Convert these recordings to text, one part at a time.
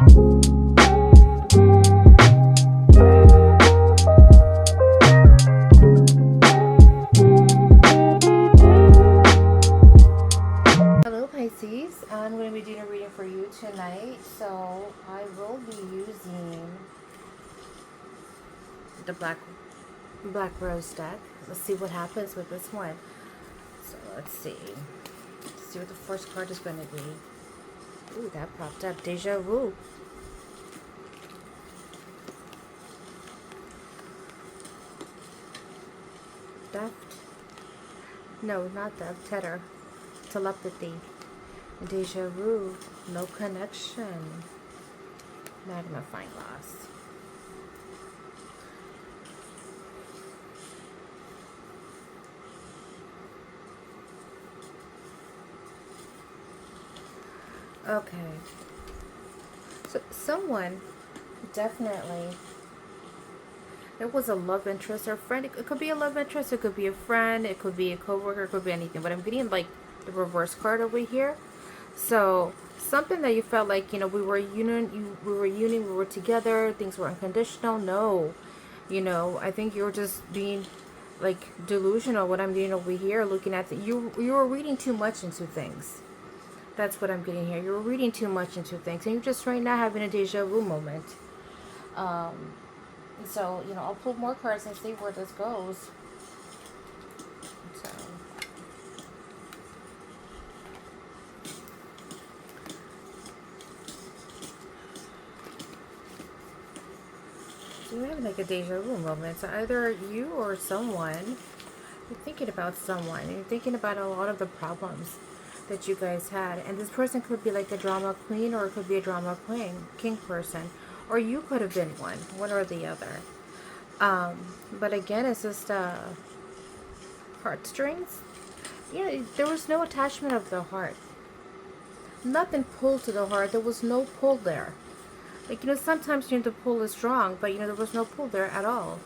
Hello Pisces, I'm going to be doing a reading for you tonight, so I will be using the black rose deck. Let's see what happens with this one. So let's see what the first card is going to be. Ooh, that popped up, Deja Vu. Theft, no, not theft, Tether, telepathy, Deja Vu, no connection, magnifying glass. Okay, so someone definitely, there was a love interest or friend. It could be a love interest, it could be a friend, it could be a coworker, it could be anything, but I'm getting like the reverse card over here. So something that you felt like, we were we were together, things were unconditional. No, I think you were just being like delusional. What I'm getting over here, looking at you were reading too much into things. That's what I'm getting here. You're reading too much into things, and you're just right now having a deja vu moment. So, I'll pull more cards and see where this goes. So you're having like a deja vu moment. So either you or someone, you're thinking about someone, and you're thinking about a lot of the problems that you guys had, and this person could be like a drama queen, or it could be a drama king person, or you could have been one or the other. But again, it's just heartstrings. There was no attachment of the heart. Nothing pulled to the heart. There was no pull there. Like, sometimes the pull is strong, but there was no pull there at all.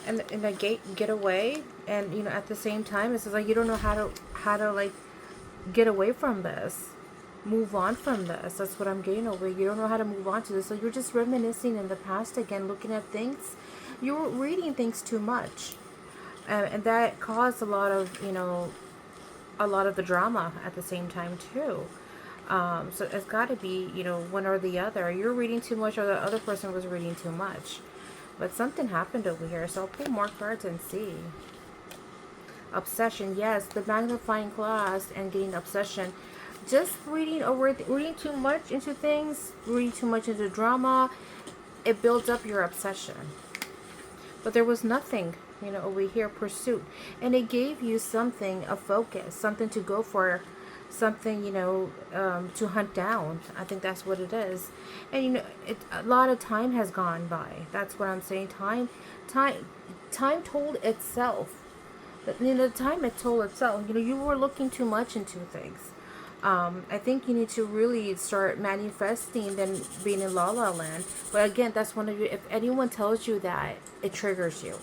And I get away, and at the same time, it's like you don't know how to like get away from this, move on from this. That's what I'm getting over. You don't know how to move on to this, so you're just reminiscing in the past again, looking at things. You're reading things too much, and that caused a lot of the drama at the same time too. So it's got to be one or the other. You're reading too much, or the other person was reading too much. But something happened over here, so I'll pull more cards and see. Obsession, yes, the magnifying glass and getting obsession. Just reading too much into things, reading too much into drama, it builds up your obsession. But there was nothing, over here, pursuit. And it gave you something, a focus, something to go for, something, to hunt down. I think that's what it is. And, a lot of time has gone by. That's what I'm saying. Time told itself. The time it told itself. You were looking too much into things. I think you need to really start manifesting than being in La La Land. But again, that's one of you. If anyone tells you that, it triggers you.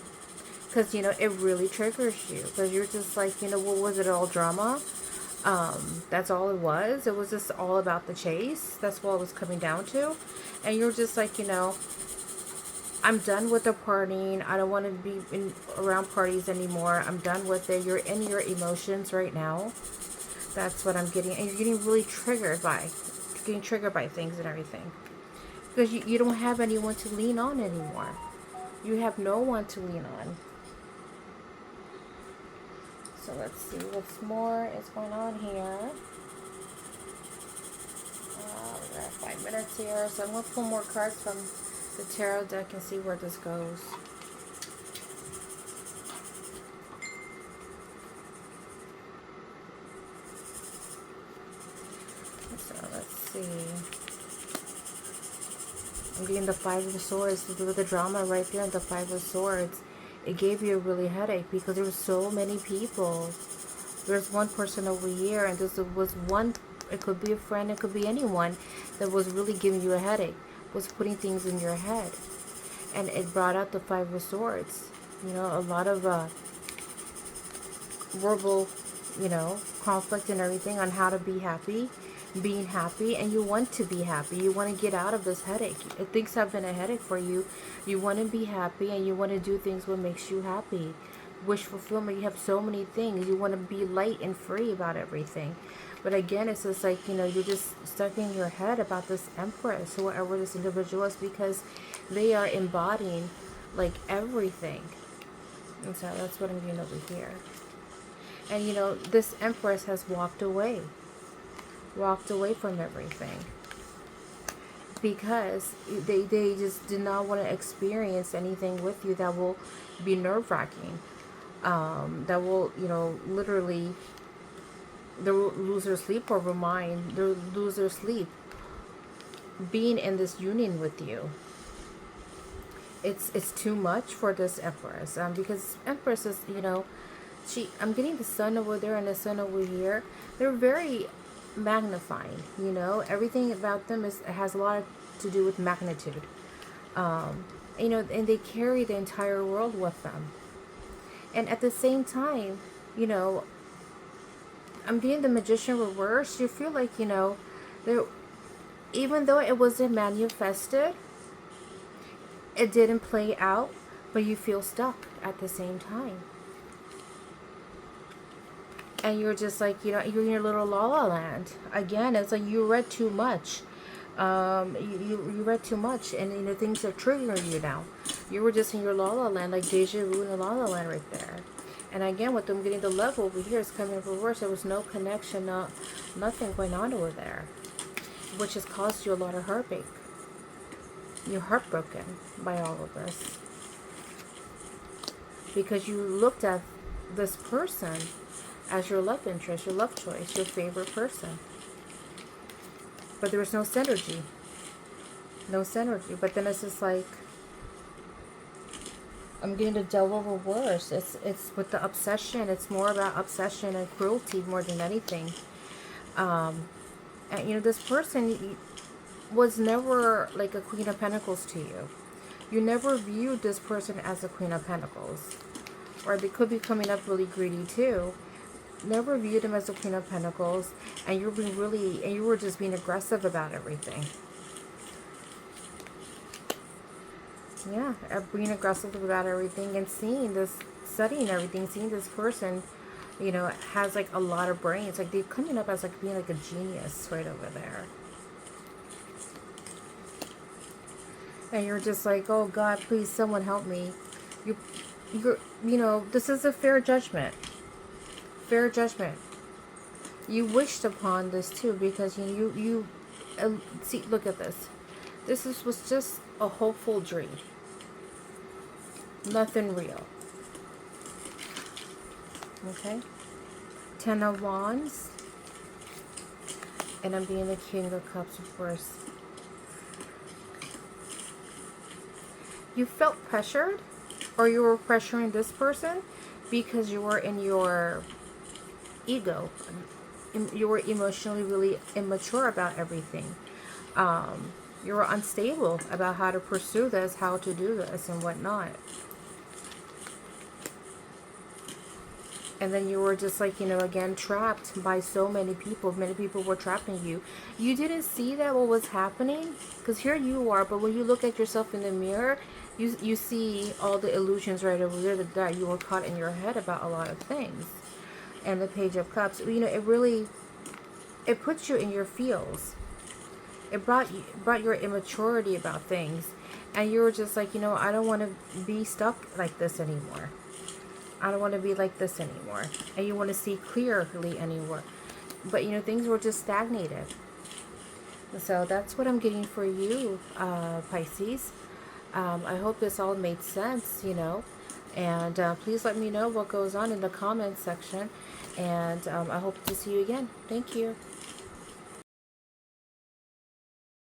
Because, it really triggers you. Because you're just like, what was it, all drama? That's all it was. It was just all about the chase. That's what it was coming down to. And you're just like, I'm done with the partying. I don't want to be around parties anymore. I'm done with it. You're in your emotions right now. That's what I'm getting. And you're getting really triggered by things and everything. Because you don't have anyone to lean on anymore. You have no one to lean on. So let's see what's more is going on here. We got 5 minutes here. So I'm going to pull more cards from the tarot deck and see where this goes. So let's see. I'm getting the Five of Swords. The drama right there in the Five of Swords. It gave you a really headache because there were so many people. There's one person over here, and this was one, it could be a friend, it could be anyone that was really giving you a headache, was putting things in your head. And it brought out the Five of Swords. A lot of verbal, conflict and everything on how to be happy, being happy, and you want to be happy. You want to get out of this headache. Things have been a headache for you. You want to be happy, and you want to do things what makes you happy. Wish fulfillment. You have so many things. You want to be light and free about everything. But again, it's just like, you're just stuck in your head about this Empress, whoever this individual is, because they are embodying like everything. And so that's what I'm getting over here. And this Empress has walked away from everything, because they just did not want to experience anything with you that will be nerve-wracking, that will, literally, they'll lose their sleep over mine. They'll lose their sleep being in this union with you. It's too much for this Empress, because Empress is, I'm getting the Sun over there and the Sun over here. They're very magnifying, everything about them has a lot to do with magnitude, and they carry the entire world with them. And at the same time, I'm getting the Magician reverse. You feel like, there, even though it wasn't manifested, it didn't play out, but you feel stuck at the same time. And you're just like, you're in your little la la land. Again, it's like you read too much. You read too much, and things are triggering you now. You were just in your la la land, like deja vu in the la la land right there. And again, with them getting the love over here, it's coming in reverse. There was no connection, nothing going on over there, which has caused you a lot of heartache. You're heartbroken by all of this, because you looked at this person as your love interest, your love choice, your favorite person. But there was no synergy. No synergy. But then it's just like, I'm getting the Devil reverse. It's with the obsession. It's more about obsession and cruelty more than anything. And this person was never like a Queen of Pentacles to you. You never viewed this person as a Queen of Pentacles. Or they could be coming up really greedy too. Never viewed him as a Queen of Pentacles, and you were just being aggressive about everything. Yeah, being aggressive about everything, and studying everything, seeing this person, has like a lot of brains. Like they're coming up as like being like a genius right over there. And you're just like, oh God, please, someone help me. This is a fair judgment. Fair judgment. You wished upon this too, because you see, look at this. This was just a hopeful dream. Nothing real. Okay? 10 of Wands. And I'm being the King of Cups, of course. You felt pressured, or you were pressuring this person because you were in your ego. You were emotionally really immature about everything. You were unstable about how to pursue this, how to do this, and whatnot. And then you were just like, again, trapped by so many people. Many people were trapping you. You didn't see that what was happening, because here you are, but when you look at yourself in the mirror, you see all the illusions right over there that you were caught in your head about a lot of things. And the Page of Cups, it puts you in your feels. It brought your immaturity about things, and you were just like, I don't want to be stuck like this anymore. I don't want to be like this anymore. And you want to see clearly anymore. But things were just stagnated. So that's what I'm getting for you, Pisces. I hope this all made sense, And please let me know what goes on in the comments section. And I hope to see you again. Thank you.